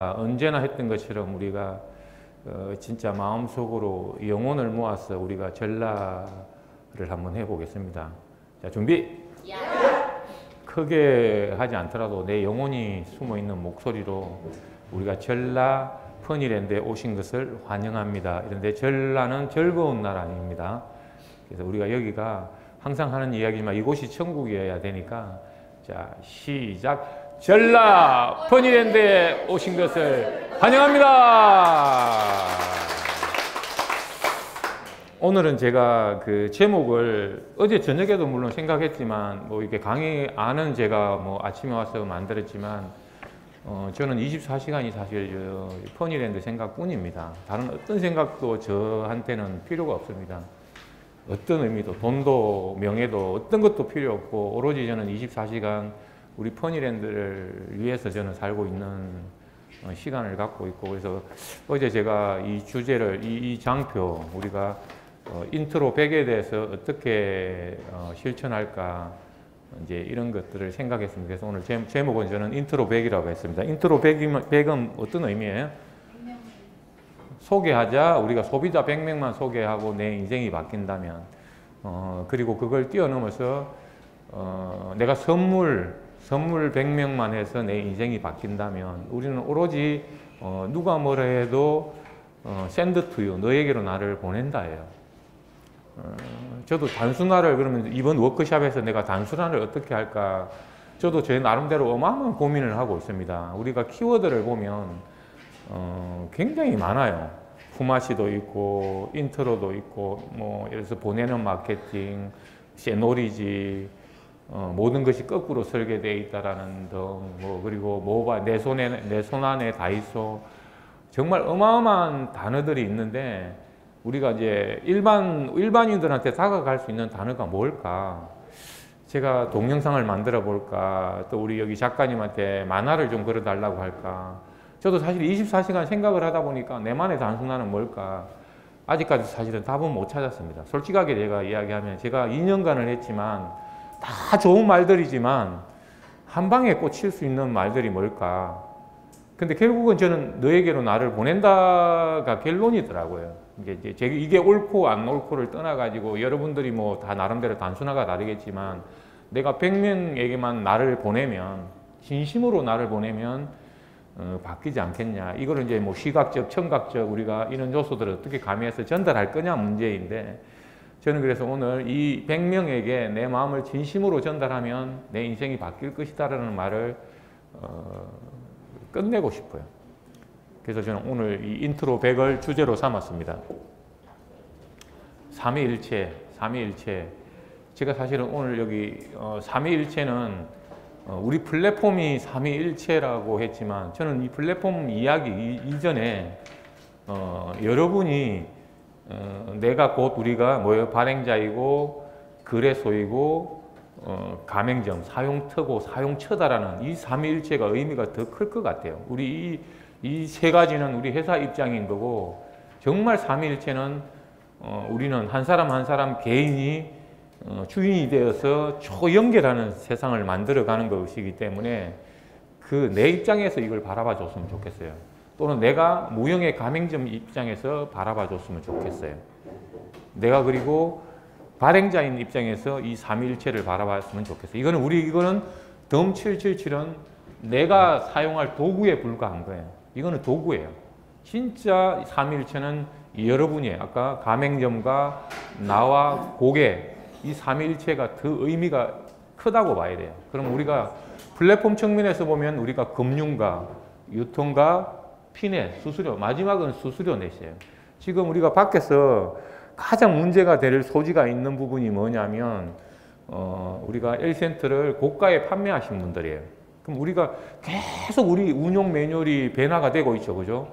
언제나 했던 것처럼 우리가 진짜 마음속으로 영혼을 모아서 우리가 전라를 한번 해보겠습니다. 자, 준비! 크게 하지 않더라도 내 영혼이 숨어있는 목소리로 우리가 전라 퍼니랜드에 오신 것을 환영합니다. 이런데 전라는 즐거운 나라입니다. 그래서 우리가 여기가 항상 하는 이야기지만 이곳이 천국이어야 되니까, 자, 시작! 전라 퍼니랜드에 오신 것을 환영합니다. 오늘은 제가 그 제목을 어제 저녁에도 물론 생각했지만 뭐 이렇게 강의 안은 제가 뭐 아침에 와서 만들었지만 저는 24시간이 사실 퍼니랜드 생각뿐입니다. 다른 어떤 생각도 저한테는 필요가 없습니다. 어떤 의미도, 돈도 명예도 어떤 것도 필요 없고 오로지 저는 24시간 우리 퍼니랜드를 위해서 저는 살고 있는 시간을 갖고 있고, 그래서 어제 제가 이 주제를, 이 장표, 우리가 인트로 100에 대해서 어떻게 실천할까, 이제 이런 것들을 생각했습니다. 그래서 오늘 제목은 저는 인트로 100이라고 했습니다. 인트로 100은 어떤 의미예요? 소개하자, 우리가 소비자 100명만 소개하고 내 인생이 바뀐다면, 그리고 그걸 뛰어넘어서 내가 선물 100명만 해서 내 인생이 바뀐다면 우리는 오로지 누가 뭐라 해도 send to you, 너에게로 나를 보낸다예요. 저도 단순화를, 그러면 이번 워크숍에서 내가 단순화를 어떻게 할까, 저도 제 나름대로 어마어마한 고민을 하고 있습니다. 우리가 키워드를 보면 굉장히 많아요. 품앗이도 있고 인트로도 있고, 뭐 예를 들어서 보내는 마케팅, 세노리지, 모든 것이 거꾸로 설계되어 있다라는 등, 뭐 그리고 모바일, 내 손 안에 다이소, 정말 어마어마한 단어들이 있는데 우리가 이제 일반인들한테 다가갈 수 있는 단어가 뭘까? 제가 동영상을 만들어 볼까? 또 우리 여기 작가님한테 만화를 좀 그려달라고 할까? 저도 사실 24시간 생각을 하다 보니까 내만의 단순화는 뭘까? 아직까지 사실은 답은 못 찾았습니다. 솔직하게 제가 이야기하면 제가 2년간을 했지만 다 좋은 말들이지만 한 방에 꽂힐 수 있는 말들이 뭘까? 근데 결국은 저는 너에게로 나를 보낸다가 결론이더라고요. 이게 옳고 안 옳고를 떠나가지고 여러분들이 뭐 다 나름대로 단순화가 다르겠지만 내가 100명에게만 나를 보내면, 진심으로 나를 보내면 바뀌지 않겠냐. 이거를 이제 뭐 시각적, 청각적 우리가 이런 요소들을 어떻게 가미해서 전달할 거냐 문제인데, 저는 그래서 오늘 이 100명에게 내 마음을 진심으로 전달하면 내 인생이 바뀔 것이다라는 말을 끝내고 싶어요. 그래서 저는 오늘 이 인트로 100을 주제로 삼았습니다. 삼위일체. 제가 사실은 오늘 여기 삼위일체는 우리 플랫폼이 삼위일체라고 했지만 저는 이 플랫폼 이야기 이전에 여러분이 내가 곧 우리가 뭐예요? 발행자이고 거래소이고 가맹점, 사용터고 사용처다라는 이 삼위일체가 의미가 더 클 것 같아요. 우리 이 세 가지는 우리 회사 입장인 거고, 정말 삼위일체는 우리는 한 사람 한 사람 개인이 주인이 되어서 초연결하는 세상을 만들어가는 것이기 때문에 그 내 입장에서 이걸 바라봐 줬으면 좋겠어요. 또는 내가 무형의 가맹점 입장에서 바라봐 줬으면 좋겠어요. 내가 그리고 발행자인 입장에서 이 삼위일체를 바라봤으면 좋겠어요. 이거는 덤 777은 내가 사용할 도구에 불과한 거예요. 이거는 도구예요. 진짜 삼위일체는 여러분이, 아까 가맹점과 나와 고객, 이 삼위일체가 더 의미가 크다고 봐야 돼요. 그럼 우리가 플랫폼 측면에서 보면 우리가 금융과 유통과 피넷, 수수료, 마지막은 수수료 넷이에요. 지금 우리가 밖에서 가장 문제가 될 소지가 있는 부분이 뭐냐면 우리가 1센트를 고가에 판매하신 분들이에요. 그럼 우리가 계속 우리 운용 매뉴얼이 변화가 되고 있죠. 그죠?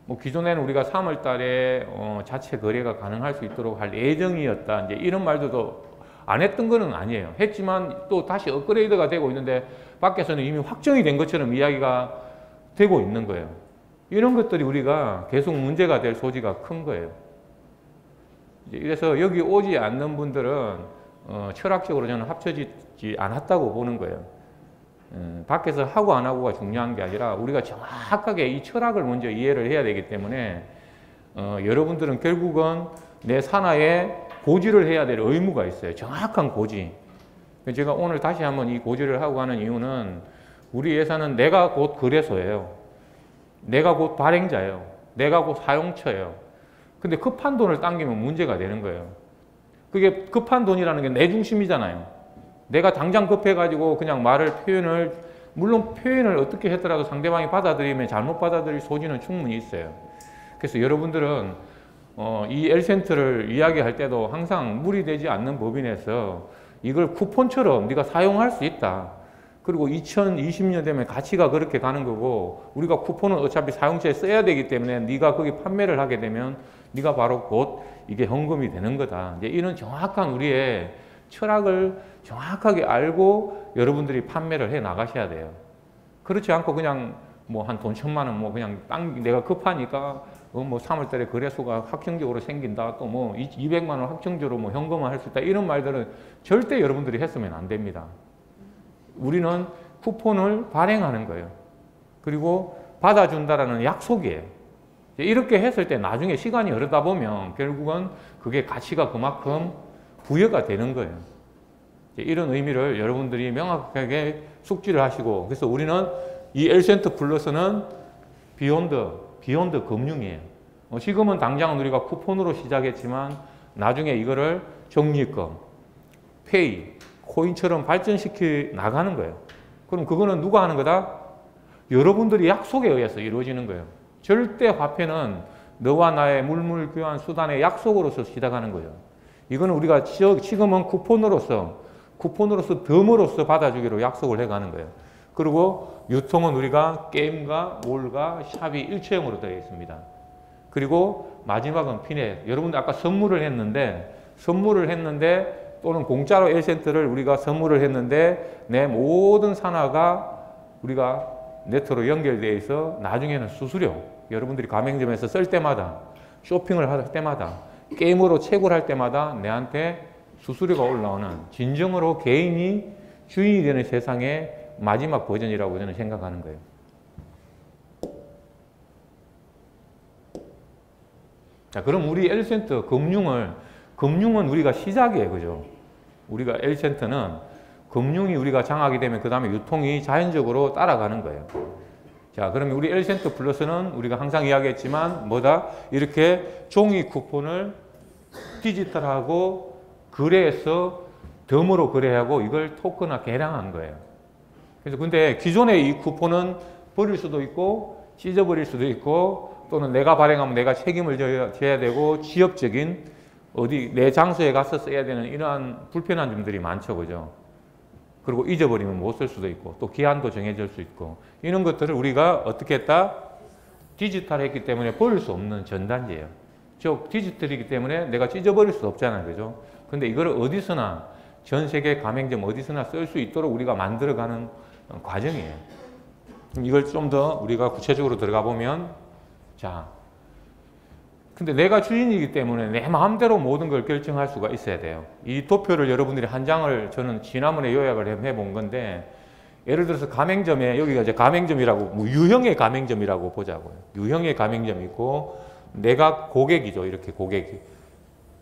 뭐 기존에는 우리가 3월 달에 자체 거래가 가능할 수 있도록 할 예정이었다, 이제 이런 말도 안 했던 거는 아니에요. 했지만 또 다시 업그레이드가 되고 있는데 밖에서는 이미 확정이 된 것처럼 이야기가 되고 있는 거예요. 이런 것들이 우리가 계속 문제가 될 소지가 큰 거예요. 그래서 여기 오지 않는 분들은 철학적으로 저는 합쳐지지 않았다고 보는 거예요. 밖에서 하고 안 하고가 중요한 게 아니라 우리가 정확하게 이 철학을 먼저 이해를 해야 되기 때문에 여러분들은 결국은 내 산하에 고지를 해야 될 의무가 있어요. 정확한 고지. 제가 오늘 다시 한번 이 고지를 하고 가는 이유는 우리 예산은 내가 곧 거래소예요. 내가 곧 발행자예요. 내가 곧 사용처예요. 근데 급한 돈을 당기면 문제가 되는 거예요. 그게 급한 돈이라는 게 내 중심이잖아요. 내가 당장 급해가지고 그냥 표현을, 물론 표현을 어떻게 했더라도 상대방이 받아들이면 잘못 받아들일 소지는 충분히 있어요. 그래서 여러분들은 이 엘센트를 이야기할 때도 항상 무리되지 않는 법인에서 이걸 쿠폰처럼 네가 사용할 수 있다. 그리고 2020년 되면 가치가 그렇게 가는 거고 우리가 쿠폰은 어차피 사용처에 써야 되기 때문에 네가 거기 판매를 하게 되면 네가 바로 곧 이게 헌금이 되는 거다. 이제 이런 정확한 우리의 철학을 정확하게 알고 여러분들이 판매를 해 나가셔야 돼요. 그렇지 않고 그냥 뭐 한 돈 1,000만 원 뭐 그냥 내가 급하니까 뭐 3월 달에 거래소가 확정적으로 생긴다. 또 뭐 200만 원 확정적으로 뭐 현금화 할 수 있다. 이런 말들은 절대 여러분들이 했으면 안 됩니다. 우리는 쿠폰을 발행하는 거예요. 그리고 받아준다라는 약속이에요. 이렇게 했을 때 나중에 시간이 흐르다 보면 결국은 그게 가치가 그만큼 부여가 되는 거예요. 이런 의미를 여러분들이 명확하게 숙지를 하시고, 그래서 우리는 이 엘센트 플러스는 비욘드 금융이에요. 지금은 당장은 우리가 쿠폰으로 시작했지만 나중에 이거를 적립금, 페이, 코인처럼 발전시켜 나가는 거예요. 그럼 그거는 누가 하는 거다? 여러분들이 약속에 의해서 이루어지는 거예요. 절대 화폐는 너와 나의 물물 교환 수단의 약속으로서 시작하는 거예요. 이거는 우리가 지금은 쿠폰으로서 덤으로서 받아주기로 약속을 해가는 거예요. 그리고 유통은 우리가 게임과 몰과 샵이 일체형으로 되어 있습니다. 그리고 마지막은 피넷. 여러분들 아까 선물을 했는데 또는 공짜로 1센트를 우리가 선물을 했는데 내 모든 산하가 우리가 네트로 연결되어 있어 나중에는 수수료, 여러분들이 가맹점에서 쓸 때마다, 쇼핑을 할 때마다, 게임으로 채굴 할 때마다 내한테 수수료가 올라오는 진정으로 개인이 주인이 되는 세상의 마지막 버전이라고 저는 생각하는 거예요. 자, 그럼 우리 엘센트 금융은 우리가 시작이에요. 그죠? 우리가 엘센트는 금융이 우리가 장악이 되면 그 다음에 유통이 자연적으로 따라가는 거예요. 자, 그러면 우리 엘센트 플러스는 우리가 항상 이야기했지만 뭐다? 이렇게 종이 쿠폰을 디지털하고 거래해서 덤으로 거래하고 이걸 토큰화 개량한 거예요. 그래서 근데 기존의 이 쿠폰은 버릴 수도 있고 찢어버릴 수도 있고 또는 내가 발행하면 내가 책임을 져야 되고 지역적인 내 장소에 가서 써야 되는 이러한 불편한 점들이 많죠. 그죠? 그리고 잊어버리면 못 쓸 수도 있고 또 기한도 정해질 수 있고 이런 것들을 우리가 어떻게 했다? 디지털했기 때문에 버릴 수 없는 전단지예요. 즉 디지털이기 때문에 내가 찢어버릴 수 없잖아요. 그죠? 근데 이걸 어디서나 전 세계 가맹점 어디서나 쓸 수 있도록 우리가 만들어가는 과정이에요. 그럼 이걸 좀 더 우리가 구체적으로 들어가 보면 자, 근데 내가 주인이기 때문에 내 마음대로 모든 걸 결정할 수가 있어야 돼요. 이 도표를 여러분들이 한 장을 저는 지난번에 요약을 해본 건데 예를 들어서 가맹점에 여기가 이제 가맹점이라고 뭐 유형의 가맹점이라고 보자고요. 유형의 가맹점이 있고 내가 고객이죠. 이렇게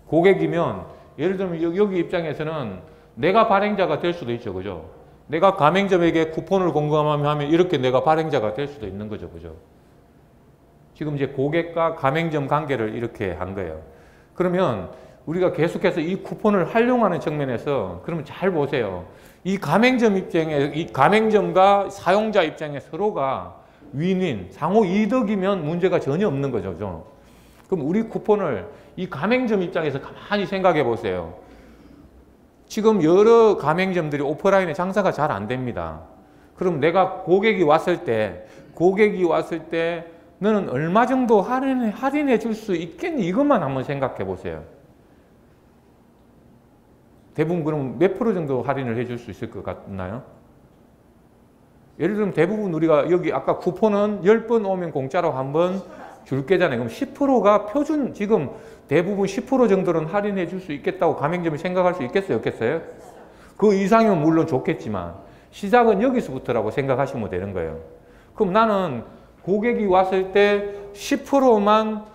고객이면 예를 들면 여기 입장에서는 내가 발행자가 될 수도 있죠. 그죠? 내가 가맹점에게 쿠폰을 공급하면 이렇게 내가 발행자가 될 수도 있는 거죠. 그죠? 지금 이제 고객과 가맹점 관계를 이렇게 한 거예요. 그러면 우리가 계속해서 이 쿠폰을 활용하는 측면에서 그러면 잘 보세요. 이 가맹점 입장에, 이 가맹점과 사용자 입장에 서로가 윈윈, 상호 이득이면 문제가 전혀 없는 거죠. 그럼 우리 쿠폰을 이 가맹점 입장에서 가만히 생각해 보세요. 지금 여러 가맹점들이 오프라인에 장사가 잘 안 됩니다. 그럼 내가 고객이 왔을 때 너는 얼마 정도 할인해 줄 수 있겠니? 이것만 한번 생각해 보세요. 대부분 그럼 몇 프로 정도 할인을 해 줄 수 있을 것 같나요? 예를 들면 대부분 우리가 여기 아까 쿠폰은 10번 오면 공짜로 한 번 줄게잖아요. 그럼 10%가 표준, 지금 대부분 10% 정도는 할인해 줄 수 있겠다고 가맹점이 생각할 수 있겠어요? 없겠어요? 그 이상이면 물론 좋겠지만 시작은 여기서부터라고 생각하시면 되는 거예요. 그럼 나는 고객이 왔을 때 10%만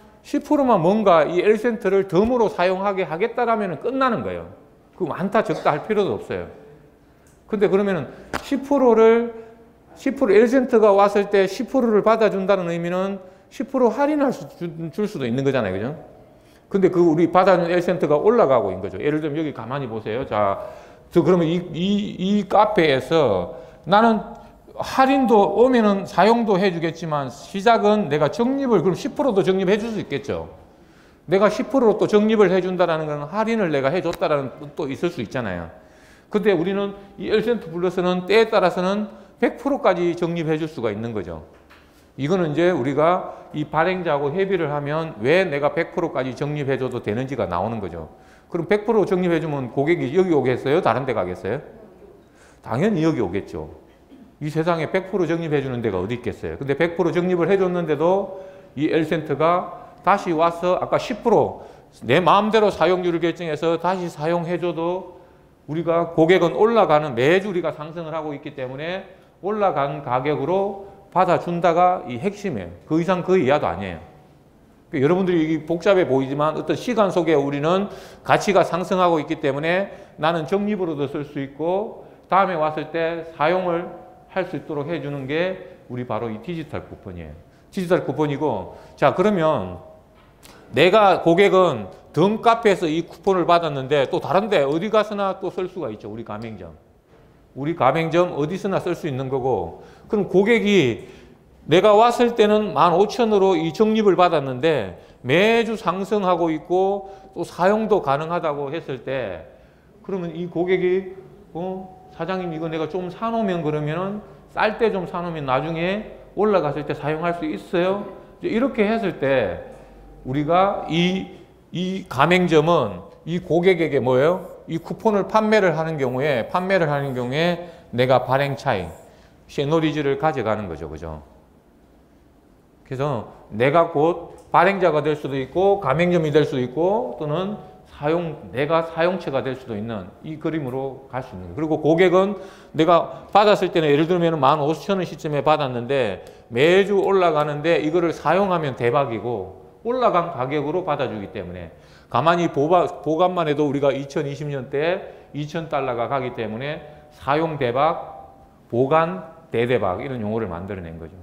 뭔가 이 L센터를 덤으로 사용하게 하겠다라면 끝나는 거예요. 그 많다 적다 할 필요도 없어요. 근데 그러면은 10% L센터가 왔을 때 10%를 받아준다는 의미는 10% 할인할 줄 수도 있는 거잖아요. 그죠? 근데 그 우리 받아준 L센터가 올라가고 있는 거죠. 예를 들면 여기 가만히 보세요. 자, 그러면 이 카페에서 나는 할인도 오면은 사용도 해주겠지만 시작은 내가 적립을 그럼 10%도 적립해 줄 수 있겠죠. 내가 10%로 또 적립을 해준다라는 건 할인을 내가 해줬다라는 뜻도 있을 수 있잖아요. 근데 우리는 이 L센터 플러스는 때에 따라서는 100%까지 적립해 줄 수가 있는 거죠. 이거는 이제 우리가 이 발행자하고 협의를 하면 왜 내가 100%까지 적립해 줘도 되는지가 나오는 거죠. 그럼 100% 적립해 주면 고객이 여기 오겠어요? 다른 데 가겠어요? 당연히 여기 오겠죠. 이 세상에 100% 적립해 주는 데가 어디 있겠어요? 근데 100% 적립을 해 줬는데도 이 L센터가 다시 와서 아까 10% 내 마음대로 사용률을 결정해서 다시 사용해 줘도 우리가 고객은 올라가는 매주 우리가 상승을 하고 있기 때문에 올라간 가격으로 받아준다가 이 핵심이에요. 그 이상 그 이하도 아니에요. 그러니까 여러분들이 복잡해 보이지만 어떤 시간 속에 우리는 가치가 상승하고 있기 때문에 나는 적립으로도 쓸 수 있고 다음에 왔을 때 사용을 할 수 있도록 해주는 게 우리 바로 이 디지털 쿠폰이에요. 디지털 쿠폰이고 자 그러면 내가 고객은 등 카페에서 이 쿠폰을 받았는데 또 다른데 어디 가서나 또 쓸 수가 있죠. 우리 가맹점. 우리 가맹점 어디서나 쓸 수 있는 거고 그럼 고객이 내가 왔을 때는 15,000원으로 이 적립을 받았는데 매주 상승하고 있고 또 사용도 가능하다고 했을 때 그러면 이 고객이 사장님 이거 내가 좀 사놓으면 그러면은 쌀 때 좀 사놓으면 나중에 올라갔을 때 사용할 수 있어요? 이렇게 했을 때 우리가 이 가맹점은 이 고객에게 뭐예요? 이 쿠폰을 판매를 하는 경우에 내가 발행 차익, 시너리즈를 가져가는 거죠. 그죠? 그래서 내가 곧 발행자가 될 수도 있고 가맹점이 될 수도 있고 또는 내가 사용처가 될 수도 있는 이 그림으로 갈 수 있는 거예요. 그리고 고객은 내가 받았을 때는 예를 들면 15,000원 시점에 받았는데 매주 올라가는데 이거를 사용하면 대박이고 올라간 가격으로 받아주기 때문에 가만히 보관만 해도 우리가 2020년 때 2,000달러가 가기 때문에 사용 대박, 보관 대대박 이런 용어를 만들어낸 거죠.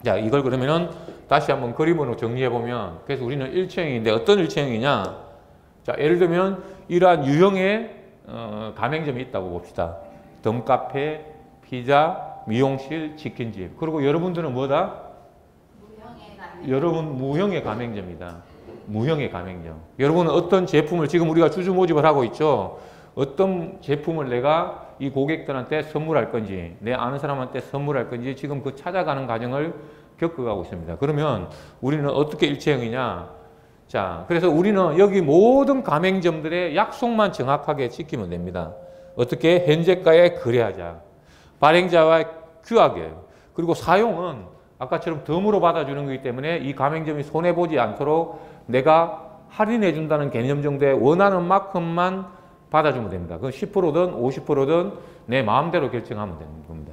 자, 이걸 그러면은 다시 한번 그림으로 정리해 보면 그래서 우리는 일체형인데 어떤 일체형이냐? 자, 예를 들면 이러한 유형의 가맹점이 있다고 봅시다. 덤카페, 피자, 미용실, 치킨집. 그리고 여러분들은 뭐다? 여러분 무형의 가맹점이다. 무형의 가맹점. 여러분은 어떤 제품을 지금 우리가 주주 모집을 하고 있죠. 어떤 제품을 내가 이 고객들한테 선물할 건지 내 아는 사람한테 선물할 건지 지금 그 찾아가는 과정을 겪어가고 있습니다. 그러면 우리는 어떻게 일체형이냐? 자, 그래서 우리는 여기 모든 가맹점들의 약속만 정확하게 지키면 됩니다. 어떻게? 현재가에 거래하자. 발행자와 규약이에요. 그리고 사용은 아까처럼 덤으로 받아주는 거기 때문에 이 가맹점이 손해보지 않도록 내가 할인해 준다는 개념 정도의 원하는 만큼만 받아주면 됩니다. 그건 10%든 50%든 내 마음대로 결정하면 되는 겁니다.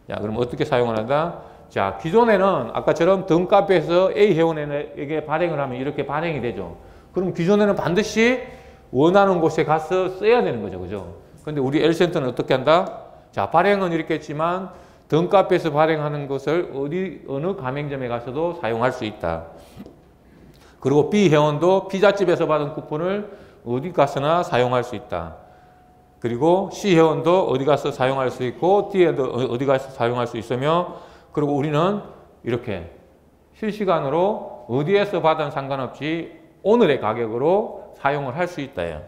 자, 그럼 어떻게 사용을 한다? 자, 기존에는 아까처럼 덤카페에서 A 회원에게 발행을 하면 이렇게 발행이 되죠. 그럼 기존에는 반드시 원하는 곳에 가서 써야 되는 거죠. 그죠? 근데 우리 L센터는 어떻게 한다? 자, 발행은 이렇게 했지만 덤카페에서 발행하는 것을 어느 가맹점에 가서도 사용할 수 있다. 그리고 B 회원도 피자집에서 받은 쿠폰을 어디 가서나 사용할 수 있다. 그리고 C 회원도 어디 가서 사용할 수 있고 D 회원도 어디 가서 사용할 수 있으며 그리고 우리는 이렇게 실시간으로 어디에서 받은 상관없이 오늘의 가격으로 사용을 할 수 있다.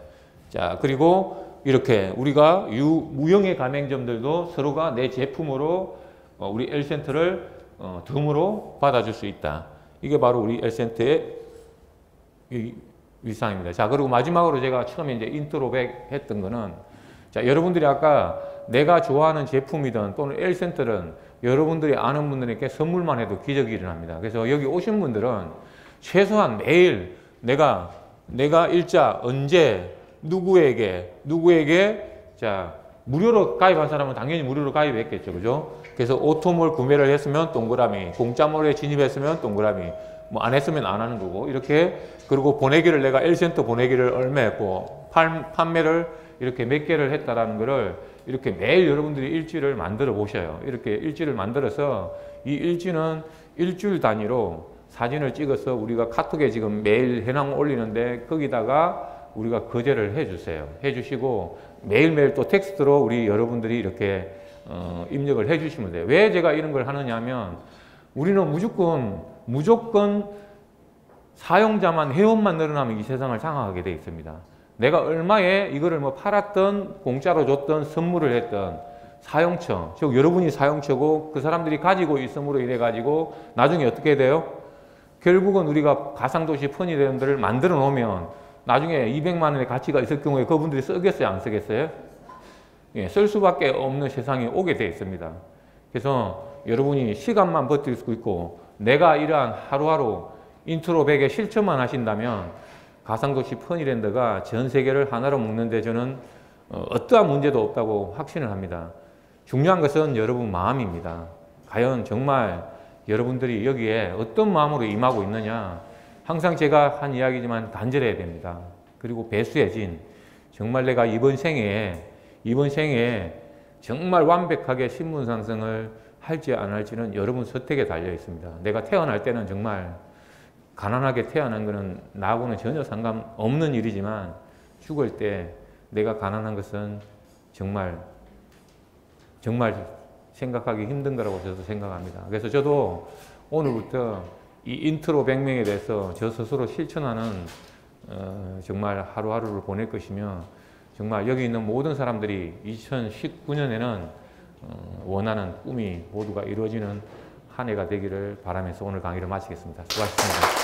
자, 그리고 이렇게 우리가 무형의 가맹점들도 서로가 내 제품으로 우리 L센터를 덤으로 받아줄 수 있다. 이게 바로 우리 L센터의 일상입니다. 자, 그리고 마지막으로 제가 처음에 이제 인트로백 했던 거는 자, 여러분들이 아까 내가 좋아하는 제품이든 또는 L센터는 여러분들이 아는 분들에게 선물만 해도 기적이 일어납니다. 그래서 여기 오신 분들은 최소한 매일 내가 일자 언제 누구에게 자 무료로 가입한 사람은 당연히 무료로 가입했겠죠. 그죠? 그래서 오토몰 구매를 했으면 동그라미, 공짜몰에 진입했으면 동그라미, 뭐 안 했으면 안 하는 거고, 이렇게. 그리고 보내기를 내가 1센트 보내기를 얼마 했고, 판매를 이렇게 몇 개를 했다라는 거를 이렇게 매일 여러분들이 일지를 만들어 보셔요. 이렇게 일지를 만들어서 이 일지는 일주일 단위로 사진을 찍어서 우리가 카톡에 지금 매일 해당 올리는데 거기다가 우리가 거제를 해주세요. 해주시고 매일매일 또 텍스트로 우리 여러분들이 이렇게 입력을 해주시면 돼요. 왜 제가 이런 걸 하느냐 하면 우리는 무조건 사용자만, 회원만 늘어나면 이 세상을 장악하게 되어 있습니다. 내가 얼마에 이거를 뭐 팔았던, 공짜로 줬던, 선물을 했던 사용처, 즉 여러분이 사용처고 그 사람들이 가지고 있음으로 인해 가지고 나중에 어떻게 돼요? 결국은 우리가 가상도시 편의점들을 만들어 놓으면 나중에 200만 원의 가치가 있을 경우에 그분들이 쓰겠어요, 안 쓰겠어요? 예, 쓸 수밖에 없는 세상이 오게 되어 있습니다. 그래서 여러분이 시간만 버틸 수 있고 내가 이러한 하루하루 인트로 100에 실천만 하신다면 가상도시 퍼니랜드가 전 세계를 하나로 묶는데 저는 어떠한 문제도 없다고 확신을 합니다. 중요한 것은 여러분 마음입니다. 과연 정말 여러분들이 여기에 어떤 마음으로 임하고 있느냐. 항상 제가 한 이야기지만 간절해야 됩니다. 그리고 배수의 진. 정말 내가 이번 생에 정말 완벽하게 신분 상승을 할지 안 할지는 여러분 선택에 달려 있습니다. 내가 태어날 때는 정말 가난하게 태어난 것은 나하고는 전혀 상관없는 일이지만 죽을 때 내가 가난한 것은 정말 생각하기 힘든 거라고 저도 생각합니다. 그래서 저도 오늘부터 이 인트로 100명에 대해서 저 스스로 실천하는 정말 하루하루를 보낼 것이며 정말 여기 있는 모든 사람들이 2019년에는 원하는 꿈이 모두가 이루어지는 한 해가 되기를 바라면서 오늘 강의를 마치겠습니다. 수고하셨습니다.